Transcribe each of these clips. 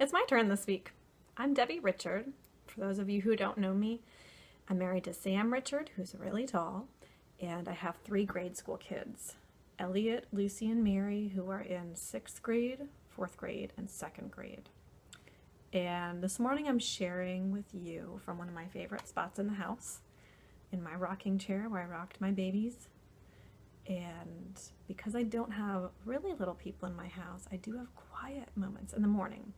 It's my turn this week. I'm Debbie Richard. For those of you who don't know me, I'm married to Sam Richard, who's really tall, and I have three grade school kids, Elliot, Lucy, and Mary, who are in 6th grade, 4th grade, and 2nd grade. And this morning I'm sharing with you from one of my favorite spots in the house, in my rocking chair where I rocked my babies. And because I don't have really little people in my house, I do have quiet moments in the morning.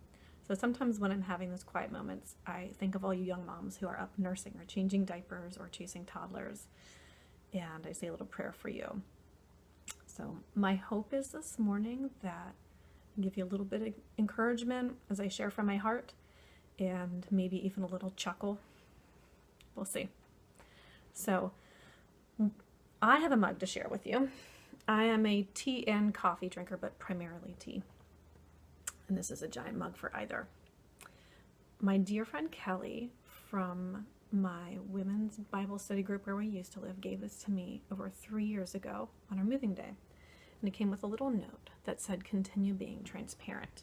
So sometimes when I'm having those quiet moments, I think of all you young moms who are up nursing or changing diapers or chasing toddlers, and I say a little prayer for you. So my hope is this morning that I give you a little bit of encouragement as I share from my heart, and maybe even a little chuckle. We'll see. So I have a mug to share with you. I am a tea and coffee drinker, but primarily tea. And this is a giant mug for either. My dear friend Kelly from my women's Bible study group where we used to live gave this to me over 3 years ago on our moving day. And it came with a little note that said, "Continue being transparent."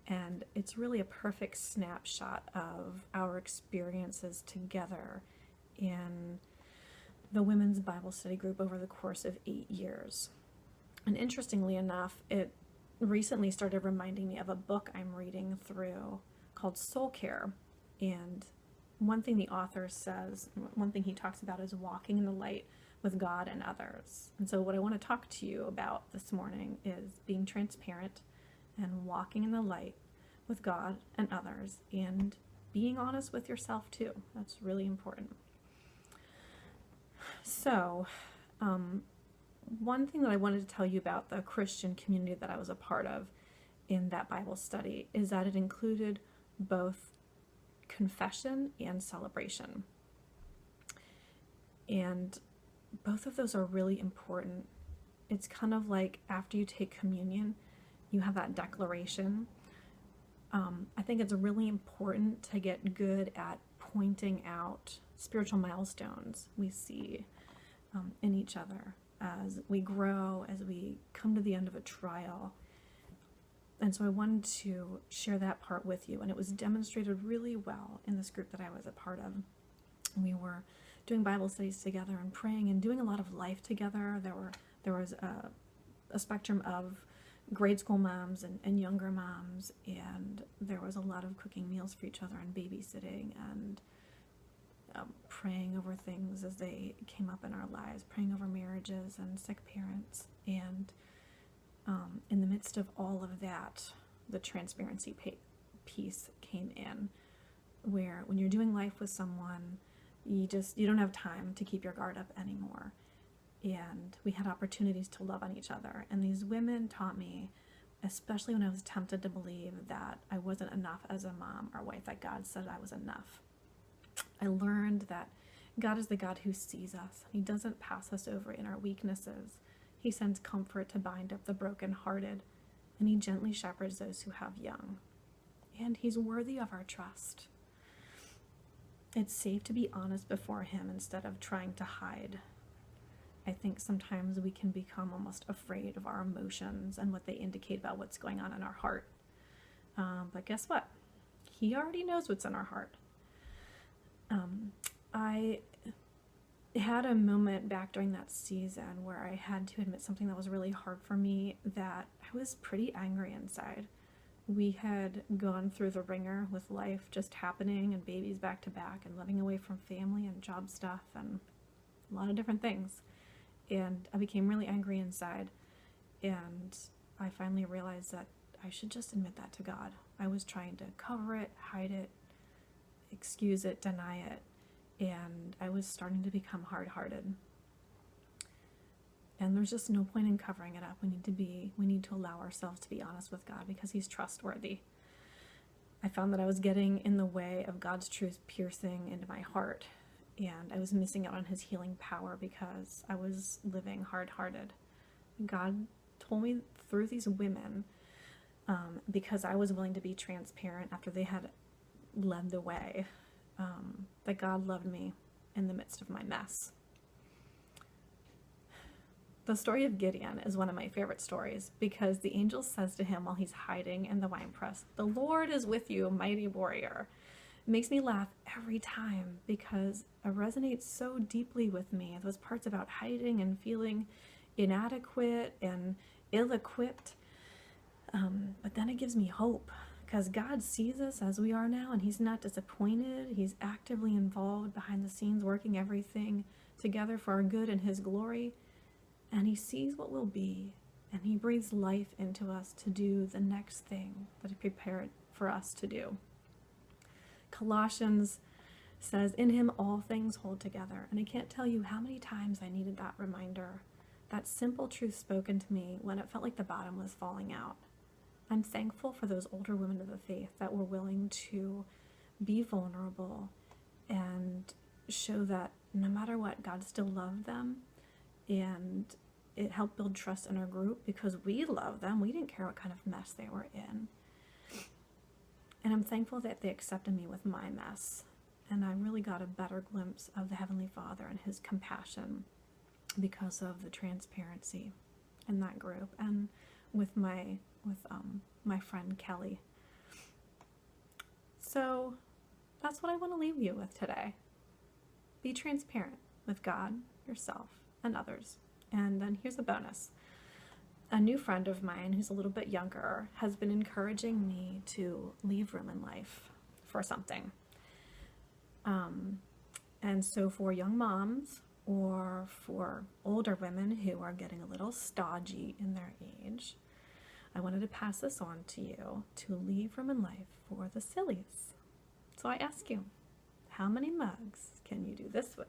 And it's really a perfect snapshot of our experiences together in the women's Bible study group over the course of 8 years. And interestingly enough, it recently started reminding me of a book I'm reading through called Soul Care. And one thing the author says, one thing he talks about is walking in the light with God and others. And so what I want to talk to you about this morning is being transparent and walking in the light with God and others, and being honest with yourself too. That's really important. So, one thing that I wanted to tell you about the Christian community that I was a part of in that Bible study is that it included both confession and celebration. And both of those are really important. It's kind of like after you take communion, you have that declaration. I think it's really important to get good at pointing out spiritual milestones we see in each other as we grow, as we come to the end of a trial. And so I wanted to share that part with you, and it was demonstrated really well in this group that I was a part of. We were doing Bible studies together and praying and doing a lot of life together. There was a spectrum of grade school moms and younger moms, and there was a lot of cooking meals for each other and babysitting and praying over things as they came up in our lives, praying over marriages and sick parents. And in the midst of all of that, the transparency piece came in, where when you're doing life with someone, you don't have time to keep your guard up anymore. And we had opportunities to love on each other. And these women taught me, especially when I was tempted to believe that I wasn't enough as a mom or wife, that God said I was enough. I learned that God is the God who sees us. He doesn't pass us over in our weaknesses. He sends comfort to bind up the brokenhearted, and He gently shepherds those who have young. And He's worthy of our trust. It's safe to be honest before Him instead of trying to hide. I think sometimes we can become almost afraid of our emotions and what they indicate about what's going on in our heart. But guess what? He already knows what's in our heart. I had a moment back during that season where I had to admit something that was really hard for me, that I was pretty angry inside. We had gone through the ringer with life just happening and babies back to back and living away from family and job stuff and a lot of different things. And I became really angry inside, and I finally realized that I should just admit that to God. I was trying to cover it, hide it, excuse it, deny it, and I was starting to become hard-hearted. And there's just no point in covering it up. We need to allow ourselves to be honest with God because He's trustworthy. I found that I was getting in the way of God's truth piercing into my heart, and I was missing out on His healing power because I was living hard-hearted. God told me through these women, because I was willing to be transparent after they had led the way, that God loved me in the midst of my mess. The story of Gideon is one of my favorite stories because the angel says to him while he's hiding in the winepress, "The Lord is with you, mighty warrior." It makes me laugh every time because it resonates so deeply with me. Those parts about hiding and feeling inadequate and ill-equipped. But then it gives me hope because God sees us as we are now and he's not disappointed. He's actively involved behind the scenes, working everything together for our good and his glory. And he sees what will be, and he breathes life into us to do the next thing that he prepared for us to do. Colossians says, "In him all things hold together." And I can't tell you how many times I needed that reminder, that simple truth spoken to me when it felt like the bottom was falling out. I'm thankful for those older women of the faith that were willing to be vulnerable and show that no matter what, God still loved them. And it helped build trust in our group because we love them. We didn't care what kind of mess they were in. And I'm thankful that they accepted me with my mess. And I really got a better glimpse of the Heavenly Father and his compassion because of the transparency in that group and with my friend Kelly. So that's what I want to leave you with today. Be transparent with God, yourself, and others. And then here's a bonus. A new friend of mine who's a little bit younger has been encouraging me to leave room in life for something. And so for young moms or for older women who are getting a little stodgy in their age, I wanted to pass this on to you to leave room in life for the sillies. So I ask you, how many mugs can you do this with?